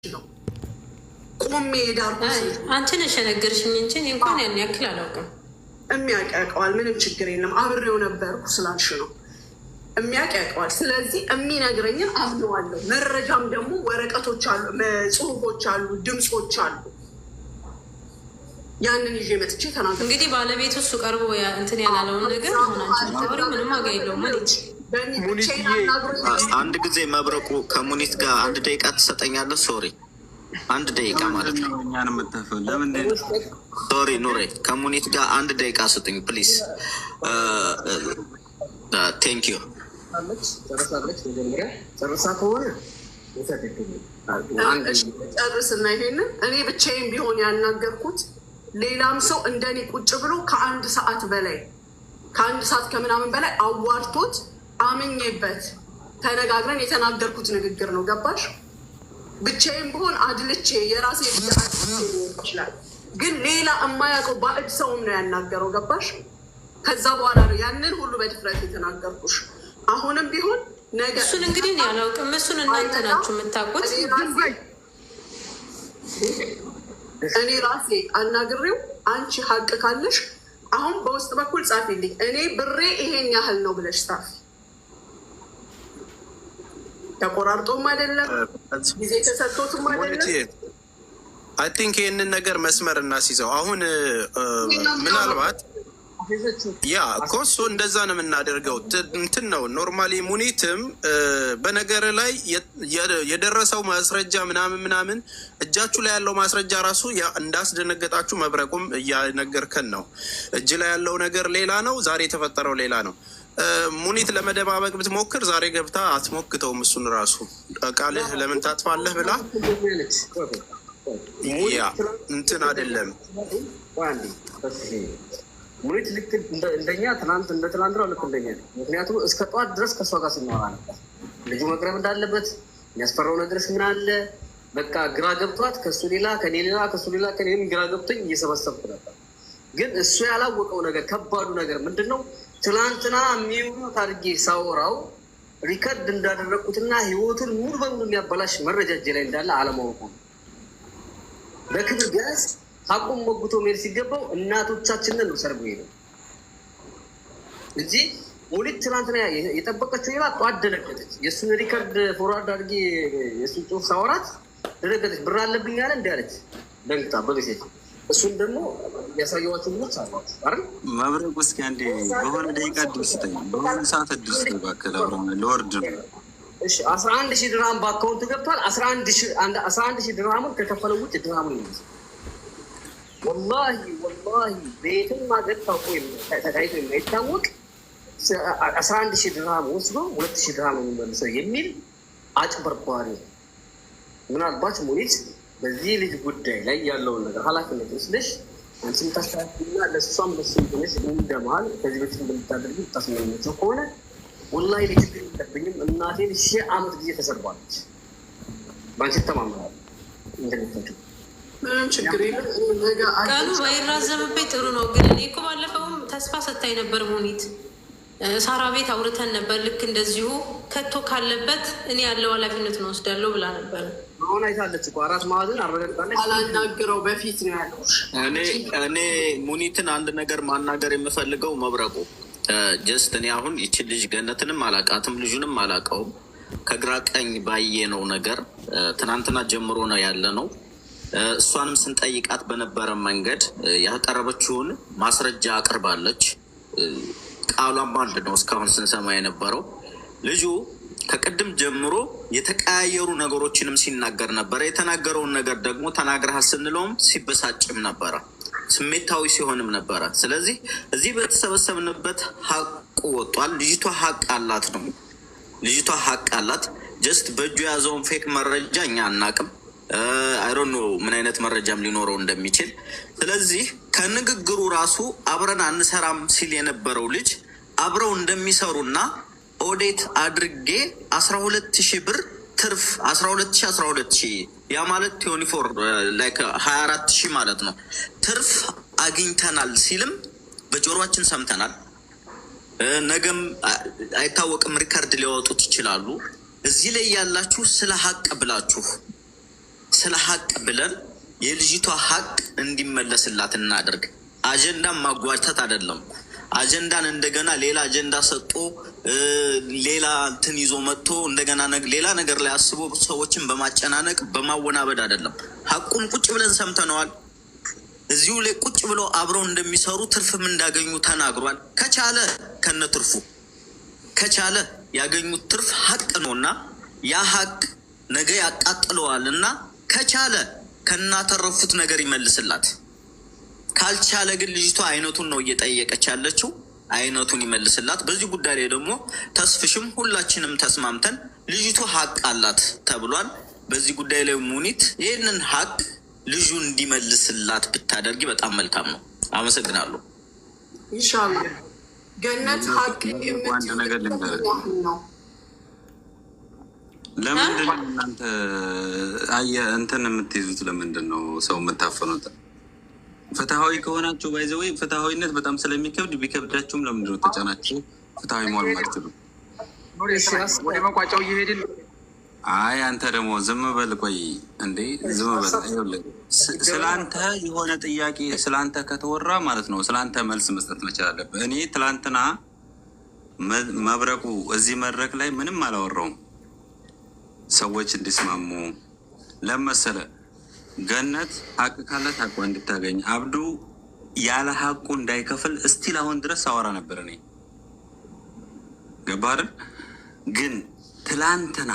ነው ቆሜ ዳርኩት። አንቺ ነሽ የነገርሽኝ እንጂ እኔ እንኳን ያን ያክል አላውቅም። የሚያውቅ ያውቀዋል፣ ምንም ችግር የለም። አብሬው ነበርኩ ስላልሽ ነው። የሚያውቅ ያውቀዋል። ስለዚህ የሚነግረኝን አምነዋለሁ። መረጃም ደግሞ ወረቀቶች አሉ፣ ጽሁፎች አሉ፣ ድምፆች አሉ። ያንን ይዤ መጥቼ ተናገርኩ። እንግዲህ ባለቤቱ እሱ ቀርቦ እንትን ያላለውን ነገር ሆናችን ተወሪ ምንም ዋጋ የለውም። አንድ ጊዜ መብረቁ ከሙኒት ጋር 1 ደቂቃ ትሰጠኛለህ? ሶሪ 1 ደቂቃ ማለት ነው። ሶሪ ኑሬ ከሙኒት ጋር 1 ደቂቃ ስጡኝ ፕሊዝ። ቴንክ ዩ። ጨርሳ ከሆነ ጨርስና ይሄንን እኔ ብቻዬን ቢሆን ያናገርኩት ሌላም ሰው እንደኔ ቁጭ ብሎ ከ1 ሰዓት በላይ ከ1 ሰዓት ከምናምን በላይ አዋርቶት አምኜበት ተነጋግረን የተናገርኩት ንግግር ነው። ገባሽ? ብቻዬን ብሆን አድልቼ የራሴ ይችላል፣ ግን ሌላ የማያውቀው ባዕድ ሰውም ነው ያናገረው። ገባሽ? ከዛ በኋላ ነው ያንን ሁሉ በድፍረት የተናገርኩሽ። አሁንም ቢሆን ነገ እሱን እንግዲህ እኔ አላውቅም። እሱን እናንተ ናችሁ የምታውቁት። እኔ ራሴ አናግሬው አንቺ ሀቅ ካለሽ አሁን በውስጥ በኩል ጻፊልኝ፣ እኔ ብሬ ይሄን ያህል ነው ብለሽ ጻፊ። ተቆራርጦም አይደለም ጊዜ ተሰጥቶትም አይደለም። አይ ቲንክ ይህንን ነገር መስመር እናስይዘው። አሁን ምናልባት ያ ኮሶ እንደዛ ነው የምናደርገው። እንትን ነው ኖርማሊ ሙኒትም በነገር ላይ የደረሰው ማስረጃ ምናምን እጃችሁ ላይ ያለው ማስረጃ ራሱ እንዳስደነገጣችሁ መብረቁም እያነገርከን ነው። እጅ ላይ ያለው ነገር ሌላ ነው፣ ዛሬ የተፈጠረው ሌላ ነው። ሙኒት ለመደባበቅ ብትሞክር ዛሬ ገብታ አትሞክተውም። እሱን ራሱ ቃልህ ለምን ታጥፋለህ ብላ ያ እንትን አይደለም። ሙኒት ልክ እንደኛ እንደ ትናንትናው ልክ እንደኛ ነው። ምክንያቱም እስከ ጠዋት ድረስ ከእሷ ጋር ስናወራ ነበር። ልጁ መቅረብ እንዳለበት የሚያስፈራው ነገርስ ምን አለ፣ በቃ ግራ ገብቷት ከሱ ሌላ ከኔ ሌላ ከሱ ሌላ ከኔም ግራ ገብቶኝ እየሰበሰብኩ ነበር። ግን እሱ ያላወቀው ነገር ከባዱ ነገር ምንድን ነው? ትናንትና የሚውሉት አድርጌ ሳወራው ሪከርድ እንዳደረግኩትና ህይወቱን ሙሉ በሙሉ የሚያበላሽ መረጃ እጄ ላይ እንዳለ አለማወቁ ነው። በክብር ቢያንስ ሀቁም ሞግቶ መሄድ ሲገባው እናቶቻችንን ነው ሰርጎ ሄደው እንጂ ሙኒት ትናንትና የጠበቀችው ሌላ ጠዋት ደነገጠች። የእሱን ሪከርድ ፎርዋርድ አድርጌ የእሱን ጽሁፍ ሳወራት ደነገጠች። ብር አለብኝ ያለ እንዲ ያለች ደንግጣ በቤሴት እሱን ደግሞ ያሳየዋቸው ልጆች አሏት አይደል? መብረቅ እስኪ አንዴ በሆነ ደቂቃ እድል ስጠኝ፣ በሆነ ሰዓት እድል ስጠኝ እባክህ። ለወርድ ነው 11,000 ድርሃም በአካውንት ገብቷል። 11,000 ድርሃሙን ከከፈለው ውጭ ድርሃሙን ይመስል ወላሂ በየትም ሀገር ታይቶ የማይታወቅ 11,000 ድርሃም ወስዶ 2,000 ድርሃም የሚመልሰው የሚል አጭበርባሪ። ምናልባት ሙኒት በዚህ ልጅ ጉዳይ ላይ ያለውን ነገር ኃላፊነት ወስደሽ አንቺ የምታስተካክልና ለእሷም ለሱ ሆነሽ እንደመሃል ከዚህ በፊት እንደምታደርጊ ታስመለመቸው ከሆነ ወላሂ ልጅ የሚጠብኝም እናቴን 1000 ዓመት ጊዜ ተሰርባለች። በአንቺ ተማምናል እንደምታቸው ምንም ችግር የለም። ቀኑ ባይራዘምበት ጥሩ ነው። ግን እኔ እኮ ባለፈውም ተስፋ ሰታኝ ነበር ሙኒት። ሳራ ቤት አውርተን ነበር። ልክ እንደዚሁ ከቶ ካለበት እኔ ያለው ኃላፊነቱን ወስዳለሁ ብላ ነበር። አሁን አይታለች እኮ 4 ማዕዘን አረጋግጣለች። አላናግረው በፊት ነው ያለው። እኔ ሙኒትን አንድ ነገር ማናገር የምፈልገው መብረቁ ጀስት እኔ አሁን ይችን ልጅ ገነትንም አላቃትም ልጁንም አላቀውም። ከግራ ቀኝ ባየነው ነገር ትናንትና ጀምሮ ነው ያለ ነው። እሷንም ስንጠይቃት በነበረ መንገድ ያቀረበችውን ማስረጃ አቅርባለች። ቃሏም አንድ ነው እስካሁን ስንሰማ የነበረው። ልጁ ከቅድም ጀምሮ የተቀያየሩ ነገሮችንም ሲናገር ነበረ። የተናገረውን ነገር ደግሞ ተናግረሃል ስንለውም ሲበሳጭም ነበረ፣ ስሜታዊ ሲሆንም ነበረ። ስለዚህ እዚህ በተሰበሰብንበት ሀቁ ወጧል። ልጅቷ ሀቅ አላት ነው፣ ልጅቷ ሀቅ አላት። ጀስት በእጁ የያዘውን ፌክ መረጃ እኛ አናቅም። አይሮኖ ምን አይነት መረጃም ሊኖረው እንደሚችል። ስለዚህ ከንግግሩ ራሱ አብረን አንሰራም ሲል የነበረው ልጅ አብረው እንደሚሰሩና ኦዴት አድርጌ 12,000 ብር ትርፍ 12,000 ያ ማለት 24,000 ማለት ነው ትርፍ አግኝተናል ሲልም በጆሮአችን ሰምተናል። ነገም አይታወቅም፣ ሪከርድ ሊያወጡት ይችላሉ። እዚህ ላይ ያላችሁ ስለ ሀቅ ብላችሁ ስለ ሀቅ ብለን የልጅቷ ሀቅ እንዲመለስላት እናደርግ። አጀንዳን ማጓተት አይደለም። አጀንዳን እንደገና ሌላ አጀንዳ ሰጥቶ ሌላ እንትን ይዞ መጥቶ እንደገና ሌላ ነገር ላይ አስቦ ሰዎችን በማጨናነቅ በማወናበድ አይደለም። ሀቁን ቁጭ ብለን ሰምተነዋል። እዚሁ ላይ ቁጭ ብለው አብረው እንደሚሰሩ ትርፍም እንዳገኙ ተናግሯል። ከቻለ ከነ ትርፉ ከቻለ ያገኙት ትርፍ ሀቅ ነውና ያ ሀቅ ነገ ያቃጥለዋል እና ከቻለ ከናተረፉት ነገር ይመልስላት። ካልቻለ ግን ልጅቷ አይነቱን ነው እየጠየቀች ያለችው። አይነቱን ይመልስላት። በዚህ ጉዳይ ላይ ደግሞ ተስፍሽም ሁላችንም ተስማምተን ልጅቷ ሀቅ አላት ተብሏል። በዚህ ጉዳይ ላይ ሙኒት ይህንን ሀቅ ልጁ እንዲመልስላት ብታደርጊ በጣም መልካም ነው። አመሰግናለሁ። ኢንሻአላህ ገነት ሀቅ አንድ ነገር ልንገርህ ነው። ለምንድን ነው እናንተ እንትን የምትይዙት? ለምንድን ነው ሰው የምታፈኑት? ፍትሐዊ ከሆናችሁ ባይዘወይ ፍትሐዊነት በጣም ስለሚከብድ ቢከብዳችሁም ለምንድን ነው ተጫናችሁ ፍትሐዊ መሆን ማትችሉ? ወደ መቋጫው እየሄድን አይ አንተ ደግሞ ዝም በል ቆይ እንዴ ዝም በል። ስለአንተ የሆነ ጥያቄ ስለአንተ ከተወራ ማለት ነው ስለአንተ መልስ መስጠት መቻል አለብህ። እኔ ትላንትና መብረቁ እዚህ መድረክ ላይ ምንም አላወራውም። ሰዎች እንዲስማሙ ለመሰለ ገነት ሀቅ ካላት ሀቋ እንድታገኝ አብዱ ያለ ሀቁ እንዳይከፍል እስቲል አሁን ድረስ አወራ ነበር። እኔ ገባር ግን ትላንትና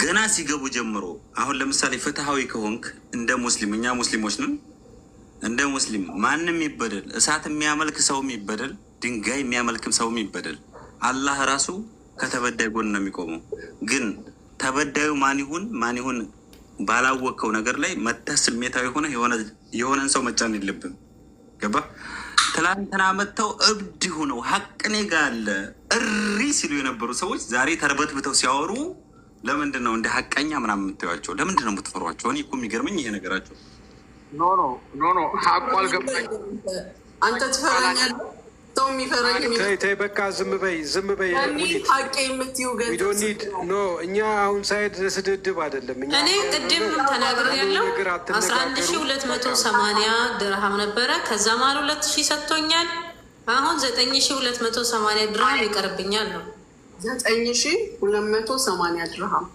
ገና ሲገቡ ጀምሮ አሁን ለምሳሌ ፍትሐዊ ከሆንክ እንደ ሙስሊም እኛ ሙስሊሞች ነን። እንደ ሙስሊም ማንም ይበደል፣ እሳት የሚያመልክ ሰውም ይበደል፣ ድንጋይ የሚያመልክም ሰውም ይበደል፣ አላህ ራሱ ከተበዳይ ጎን ነው የሚቆመው። ግን ተበዳዩ ማን ይሁን ባላወቀው ነገር ላይ መተህ ስሜታዊ ሆነ የሆነን ሰው መጫን የለብም። ገባ? ትላንትና መጥተው እብድ ሆነው ሀቅኔ ጋር አለ እሪ ሲሉ የነበሩ ሰዎች ዛሬ ተርበትብተው ሲያወሩ ለምንድን ነው እንደ ሀቀኛ ምናምን የምታዩቸው? ለምንድን ነው የምትፈሯቸው? እኔ እኮ የሚገርመኝ ይሄ ነገራቸው። ኖ ሀቁ አልገባኝ። አንተ ትፈራኛለህ። ሰው የሚፈራኝ ተይ በቃ ዝም በይ ሙኒት። ሀቄ የምትይው ገንዘብ ኖ እኛ አሁን ሳይድ ስድድብ አይደለም። እኔ ቅድም ተናግሬያለሁ። 11280 ድርሃም ነበረ። ከዛ ማል 2000 ሰጥቶኛል። አሁን 9280 ድርሃም ይቀርብኛል ነው 9280 ድርሃም።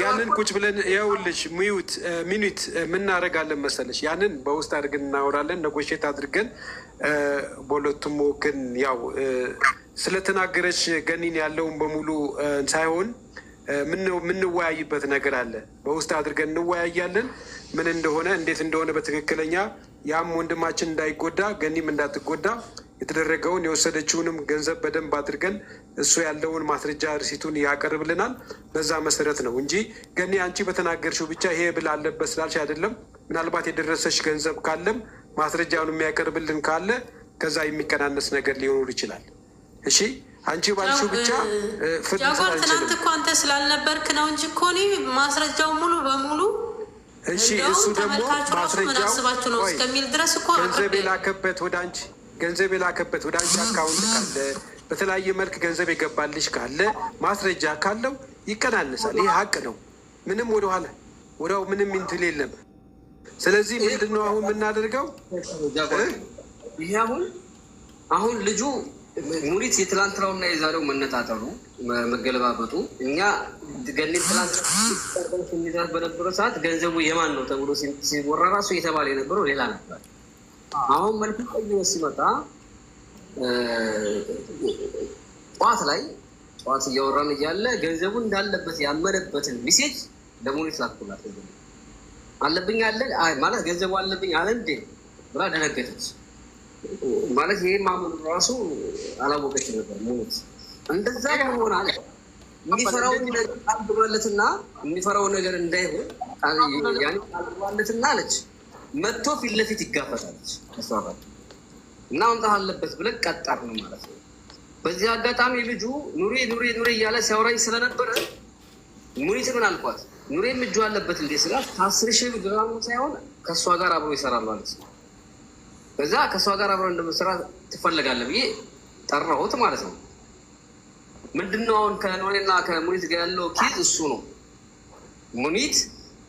ያንን ቁጭ ብለን ይኸውልሽ ሚኒት ምናደርጋለን መሰለሽ? ያንን በውስጥ አድርገን እናወራለን፣ ነጎሼት አድርገን በሁለቱም ወገን ያው ስለተናገረች ገኒን ያለውን በሙሉ ሳይሆን ምንወያይበት ነገር አለ። በውስጥ አድርገን እንወያያለን ምን እንደሆነ እንዴት እንደሆነ በትክክለኛ ያም ወንድማችን እንዳይጎዳ ገኒም እንዳትጎዳ የተደረገውን የወሰደችውንም ገንዘብ በደንብ አድርገን እሱ ያለውን ማስረጃ ርሲቱን ያቀርብልናል። በዛ መሰረት ነው እንጂ ገኒ አንቺ በተናገርሽው ብቻ ይሄ ብል አለበት ስላልሽ አይደለም። ምናልባት የደረሰሽ ገንዘብ ካለም ማስረጃውን የሚያቀርብልን ካለ ከዛ የሚቀናነስ ነገር ሊኖር ይችላል። እሺ አንቺ ባልሽው ብቻ ጃጓር ትናንት እኮ አንተ ስላልነበርክ ነው እንጂ እኮ እኔ ማስረጃው ሙሉ በሙሉ እሺ እሱ ደግሞ ማስረጃው ነው እስከሚል ድረስ እኮ ገንዘብ የላከበት ወደ አንቺ አካውንት ካለ በተለያየ መልክ ገንዘብ የገባልሽ ካለ ማስረጃ ካለው ይቀናነሳል። ይሄ ሀቅ ነው። ምንም ወደኋላ ምንም እንትን የለም። ስለዚህ ምንድን ነው አሁን የምናደርገው? ይሄ አሁን ልጁ ሙኒት የትላንትናውና የዛሬው መነጣጠሉ መገለባበጡ እኛ ገኒ ትላንት ሚዛት በነበረ ሰዓት ገንዘቡ የማን ነው ተብሎ ሲወራ ራሱ የተባለ የነበረው ሌላ ነበር። አሁን መልኩ ቀይሮ ሲመጣ ጠዋት እያወራን እያለ ገንዘቡ እንዳለበት ያመነበትን ሚሴጅ ለሙኒት ላኩላት። አለብኝ አለ ማለት ገንዘቡ አለብኝ አለ እንዴ ብላ ደነገጠች። ማለት ይሄ ማመኑ ራሱ አላወቀች ነበር ሙኒት። እንደዛ ሆነ አለ የሚፈራውን ነገር አድርጓለትና የሚፈራውን ነገር እንዳይሆን ያኔ አድርጓለትና አለች። መጥቶ ፊት ለፊት ይጋፈጣለች እሷ ጋር እና መምጣት አለበት ብለን ቀጣር ነው ማለት ነው። በዚህ አጋጣሚ ልጁ ኑሪ እያለ ሲያወራኝ ስለነበረ ሙኒት ምን አልኳት? ኑሬም እጁ አለበት እንዴ ስላት 10,000 ድርሃም ሳይሆን ከእሷ ጋር አብሮ ይሰራል ማለት ነው። በዛ ከእሷ ጋር አብሮ እንደምሰራ ትፈልጋለህ ብዬ ጠራሁት ማለት ነው። ምንድነው አሁን ከኑሬና ከሙኒት ጋር ያለው ኬዝ እሱ ነው። ሙኒት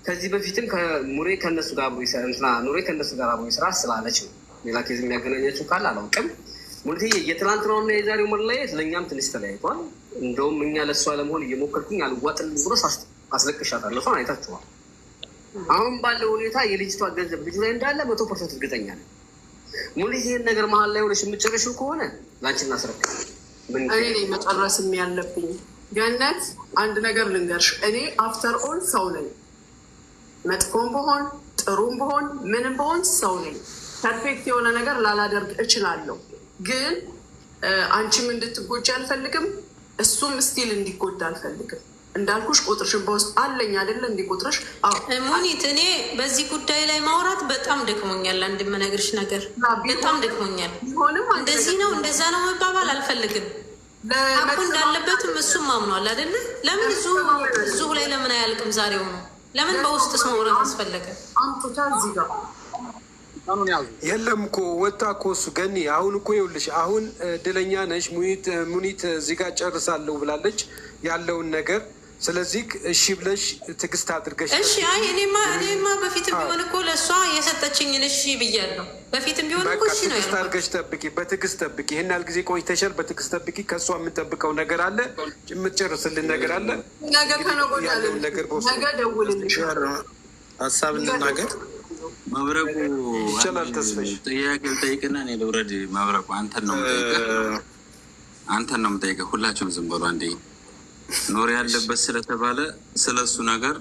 ከዚህ በፊትም ከሙሬ ከነሱ ጋር አብሮ ይሰራ እንትና ኑሬ ከነሱ ጋር አብሮ ይሰራ ስላለች ነው። ሌላ ኬዝ የሚያገናኛቸው ካለ አላውቅም። ሙኒት የትናንትናውና የዛሬው መለያየት ለእኛም ትንሽ ተለያይቷል። እንደውም እኛ ለእሷ ለመሆን እየሞከርኩኝ አልዋጥልኝ ብሎ አስለቅሻታለሁ። እሷን አይታችኋል። አሁን ባለው ሁኔታ የልጅቷ ገንዘብ ልጁ ላይ እንዳለ 100% እርግጠኛ ነኝ። ሙኒት ይህን ነገር መሀል ላይ ሆነሽ የምትጨረሽው ከሆነ ላንቺ እናስረክብ። እኔ መጨረስም ያለብኝ ገነት፣ አንድ ነገር ልንገርሽ። እኔ አፍተር ኦል ሰው ነኝ። መጥፎም በሆን ጥሩም በሆን ምንም በሆን ሰው ነኝ። ፐርፌክት የሆነ ነገር ላላደርግ እችላለሁ። ግን አንቺም እንድትጎጂ አልፈልግም፣ እሱም ስቲል እንዲጎዳ አልፈልግም። እንዳልኩሽ ቁጥርሽን በውስጥ አለኝ አይደለ? እንዲቆጥርሽ ሙኒት፣ እኔ በዚህ ጉዳይ ላይ ማውራት በጣም ደክሞኛል። አንድ የምነግርሽ ነገር በጣም ደክሞኛል። እንደዚህ ነው እንደዛ ነው መባባል አልፈልግም። ሀቁ እንዳለበትም እሱም አምኗል አይደለ? ለምን እዚሁ ላይ ለምን አያልቅም? ዛሬው ነው ለምን በውስጥስ ማውራት አስፈለገ? አምጡታ እዚህ ጋር የለም እኮ ወጣ እኮ እሱ ገኒ። አሁን እኮ ይኸውልሽ፣ አሁን እድለኛ ነሽ። ሙኒት እዚህ ጋር ጨርሳለሁ ብላለች ያለውን ነገር። ስለዚህ እሺ ብለሽ ትዕግስት አድርገሽ እሺ። አይ እኔማ በፊትም ቢሆን እኮ ለእሷ የሰጠችኝን እሺ ብያለሁ። በፊትም ቢሆን እኮ እሺ ነው። ትዕግስት አድርገሽ ጠብቂ፣ በትዕግስት ጠብቂ። ይህን ያህል ጊዜ ቆይተሻል፣ በትዕግስት ጠብቂ። ከእሷ የምንጠብቀው ነገር አለ፣ የምትጨርስልን ነገር አለ። ነገ ያለውን ነገር ነገ ደውልልሽ። ሀሳብ እንናገር። መብረቁ ይቻላል። ተስፈሽ ጥያቄ ልጠይቅና እኔ ልውረድ። መብረቁ አንተን ነው የምጠይቀህ። ሁላችሁም ዝም በሉ አንዴ። ኖር ያለበት ስለተባለ ስለ እሱ ነገር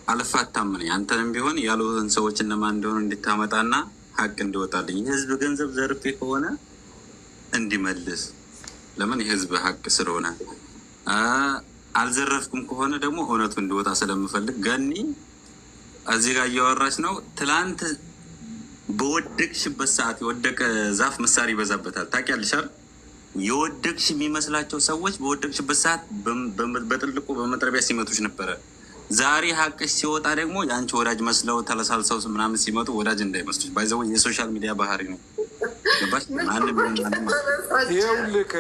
አልፋታም። እኔ አንተንም ቢሆን ያሉትን ሰዎች እነማን እንደሆኑ እንድታመጣና ሀቅ እንዲወጣልኝ። የህዝብ ገንዘብ ዘርፌ ከሆነ እንዲመልስ፣ ለምን የህዝብ ሀቅ ስለሆነ፣ አልዘረፍኩም ከሆነ ደግሞ እውነቱ እንዲወጣ ስለምፈልግ። ገኒ እዚህ ጋር እያወራች ነው። ትላንት በወደቅሽበት ሰዓት የወደቀ ዛፍ ምሳር ይበዛበታል። ታውቂያለሽ አይደል? የወደቅሽ የሚመስላቸው ሰዎች በወደቅሽበት ሰዓት በጥልቁ በመጥረቢያ ሲመቱሽ ነበረ። ዛሬ ሀቅሽ ሲወጣ ደግሞ የአንቺ ወዳጅ መስለው ተለሳልሰው ምናምን ሲመጡ ወዳጅ እንዳይመስሉሽ። ባይዘው የሶሻል ሚዲያ ባህሪ ነው። ገባሽ? ይኸውልህ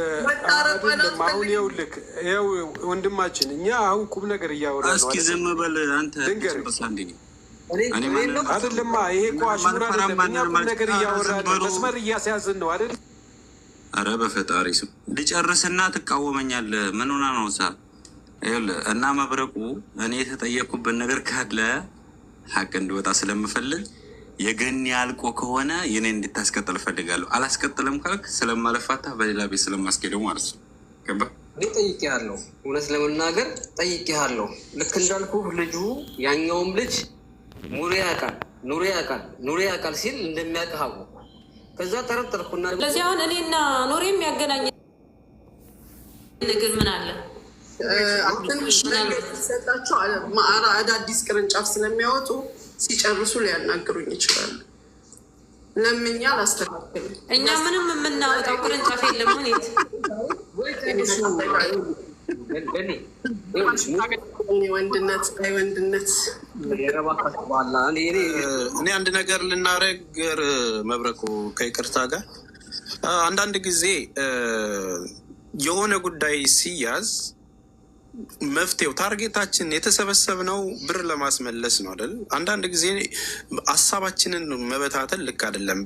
አሁን ይኸው ወንድማችን፣ እኛ አሁን ቁም ነገር እያወራ ነው። እስኪ ዝም በል አንተ። አይደለማ ይሄ እኮ አሽሙር አይደለም። እኛ ቁም ነገር እያወራ መስመር እያስያዝን ነው አይደል? አረ በፈጣሪ ስም ልጨርስና ትቃወመኛለህ። ምን ሆና ነው ሳ እና መብረቁ፣ እኔ የተጠየኩበት ነገር ካለ ሀቅ እንዲወጣ ስለምፈልግ የገኒ አልቆ ከሆነ የኔ እንድታስቀጥል እፈልጋለሁ። አላስቀጥልም ካልክ ስለማለፋታ በሌላ ቤት ስለማስኬደው ማለት ነው። ገባ? እኔ ጠይቄሃለሁ፣ እውነት ለመናገር ጠይቄሃለሁ። ልክ እንዳልኩ ልጁ ያኛውም ልጅ ኑሬ ያውቃል ሲል እንደሚያውቅህ አወኩ። ከዛ ጠረጠርኩና ስለዚህ አሁን እኔና ኖሬ የሚያገናኝ ነገር ምን አለ? ትንሽ ነገር ሲሰጣቸው አዳዲስ ቅርንጫፍ ስለሚያወጡ ሲጨርሱ ሊያናግሩኝ ይችላሉ። ለምኛ አላስተካክልም። እኛ ምንም የምናወጣው ቅርንጫፍ የለም። ወንድነት እኔ አንድ ነገር ልናረግር መብረቁ ከይቅርታ ጋር አንዳንድ ጊዜ የሆነ ጉዳይ ሲያዝ መፍትሄው ታርጌታችን የተሰበሰብነው ብር ለማስመለስ ነው አይደል? አንዳንድ ጊዜ ሀሳባችንን መበታተን ልክ አይደለም።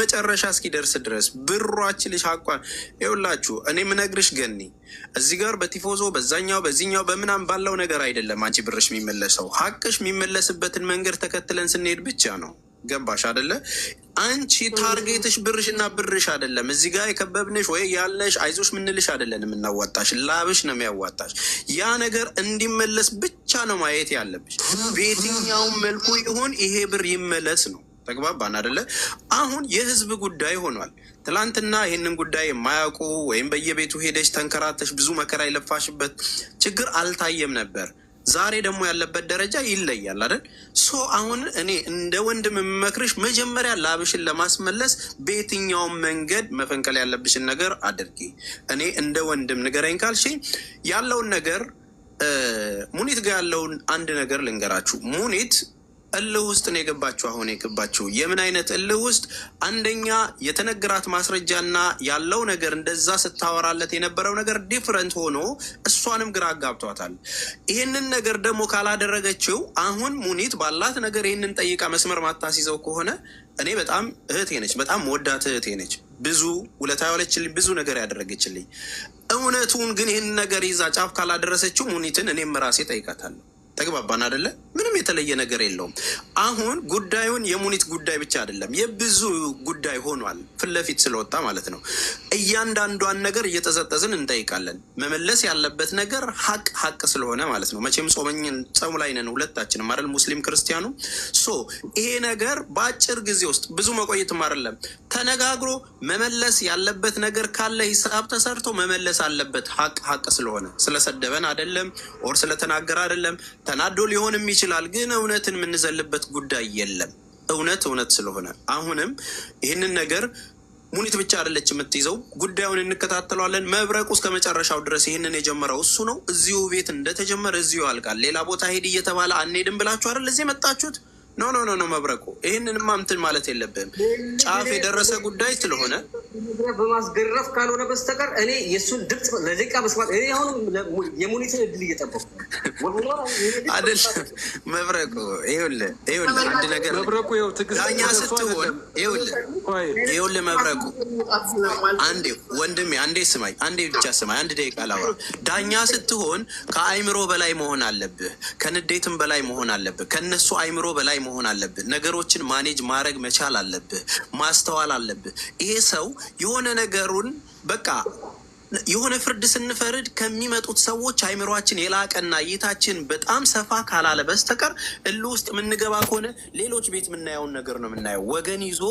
መጨረሻ እስኪደርስ ድረስ ብሯችን ልጅ ሀቋን ይኸውላችሁ። እኔ ምነግርሽ ገኒ፣ እዚህ ጋር በቲፎዞ በዚህኛው በምናም ባለው ነገር አይደለም አንቺ ብርሽ የሚመለሰው። ሀቅሽ የሚመለስበትን መንገድ ተከትለን ስንሄድ ብቻ ነው። ገባሽ አይደለ? አንቺ ታርጌትሽ ብርሽና ብርሽ አይደለም። እዚህ ጋር የከበብንሽ ወይ ያለሽ አይዞሽ ምንልሽ አይደለን የምናዋጣሽ፣ ላብሽ ነው የሚያዋጣሽ። ያ ነገር እንዲመለስ ብቻ ነው ማየት ያለብሽ። በየትኛውም መልኩ ይሁን ይሄ ብር ይመለስ ነው። ተግባባን አይደለ? አሁን የህዝብ ጉዳይ ሆኗል። ትላንትና ይህንን ጉዳይ የማያውቁ ወይም በየቤቱ ሄደሽ ተንከራተሽ ብዙ መከራ የለፋሽበት ችግር አልታየም ነበር። ዛሬ ደግሞ ያለበት ደረጃ ይለያል አይደል? አሁን እኔ እንደ ወንድም የምመክርሽ መጀመሪያ ላብሽን ለማስመለስ በየትኛውም መንገድ መፈንቀል ያለብሽን ነገር አድርጊ። እኔ እንደ ወንድም ንገረኝ ካልሽ ያለውን ነገር ሙኒት ጋር ያለውን አንድ ነገር ልንገራችሁ። ሙኒት እልህ ውስጥ ነው የገባችሁ። አሁን የገባችሁ የምን አይነት እልህ ውስጥ? አንደኛ የተነገራት ማስረጃና ያለው ነገር እንደዛ ስታወራለት የነበረው ነገር ዲፍረንት ሆኖ እሷንም ግራ አጋብቷታል። ይህንን ነገር ደግሞ ካላደረገችው አሁን ሙኒት ባላት ነገር ይህንን ጠይቃ መስመር ማታስይዘው ከሆነ እኔ በጣም እህቴ ነች፣ በጣም መወዳት እህቴ ነች። ብዙ ውለታ ያዋለችልኝ፣ ብዙ ነገር ያደረገችልኝ። እውነቱን ግን ይህን ነገር ይዛ ጫፍ ካላደረሰችው ሙኒትን እኔም ራሴ ጠይቃታለሁ። ተግባባን አይደለ? ምንም የተለየ ነገር የለውም። አሁን ጉዳዩን የሙኒት ጉዳይ ብቻ አይደለም፣ የብዙ ጉዳይ ሆኗል። ፊት ለፊት ስለወጣ ማለት ነው። እያንዳንዷን ነገር እየጠዘጠዝን እንጠይቃለን። መመለስ ያለበት ነገር ሀቅ ስለሆነ ማለት ነው። መቼም ጾም ላይ ነን ሁለታችንም አይደል? ሙስሊም ክርስቲያኑ። ይሄ ነገር በአጭር ጊዜ ውስጥ ብዙ መቆየትም አይደለም። ተነጋግሮ መመለስ ያለበት ነገር ካለ ሂሳብ ተሰርቶ መመለስ አለበት። ሀቅ ስለሆነ ስለሰደበን አይደለም፣ ኦር ስለተናገረ አይደለም። ተናዶ ሊሆንም ይችላል፣ ግን እውነትን የምንዘልበት ጉዳይ የለም። እውነት ስለሆነ አሁንም ይህንን ነገር ሙኒት ብቻ አይደለች የምትይዘው። ጉዳዩን እንከታተለዋለን። መብረቁ እስከ መጨረሻው ድረስ ይህንን የጀመረው እሱ ነው። እዚሁ ቤት እንደተጀመረ እዚሁ ያልቃል። ሌላ ቦታ ሄድ እየተባለ አንሄድም ብላችሁ አይደል እዚህ የመጣችሁት? ኖ መብረቁ ይህንንማ እንትን ማለት የለብህም። ጫፍ የደረሰ ጉዳይ ስለሆነ በማስገረፍ ካልሆነ በስተቀር እኔ የእሱን ድምፅ ለደቂቃ መስማት እኔ አሁን የሙኒትን እድል እየጠበቁ አይደል? መብረቁ ይኸውልህ አንድ ነገር ዳኛ ስትሆን ይኸውልህ መብረቁ ወንድሜ አንዴ ስማኝ፣ አንዴ ብቻ ስማኝ፣ አንድ ደቂቃ ላውራ። ዳኛ ስትሆን ከአይምሮ በላይ መሆን አለብህ፣ ከንዴትም በላይ መሆን አለብህ፣ ከነሱ አይምሮ በላይ መሆን አለብህ። ነገሮችን ማኔጅ ማድረግ መቻል አለብህ፣ ማስተዋል አለብህ። ይሄ ሰው የሆነ ነገሩን በቃ የሆነ ፍርድ ስንፈርድ ከሚመጡት ሰዎች አይምሯችን የላቀና እይታችን በጣም ሰፋ ካላለ በስተቀር እልህ ውስጥ የምንገባ ከሆነ ሌሎች ቤት የምናየውን ነገር ነው የምናየው። ወገን ይዞ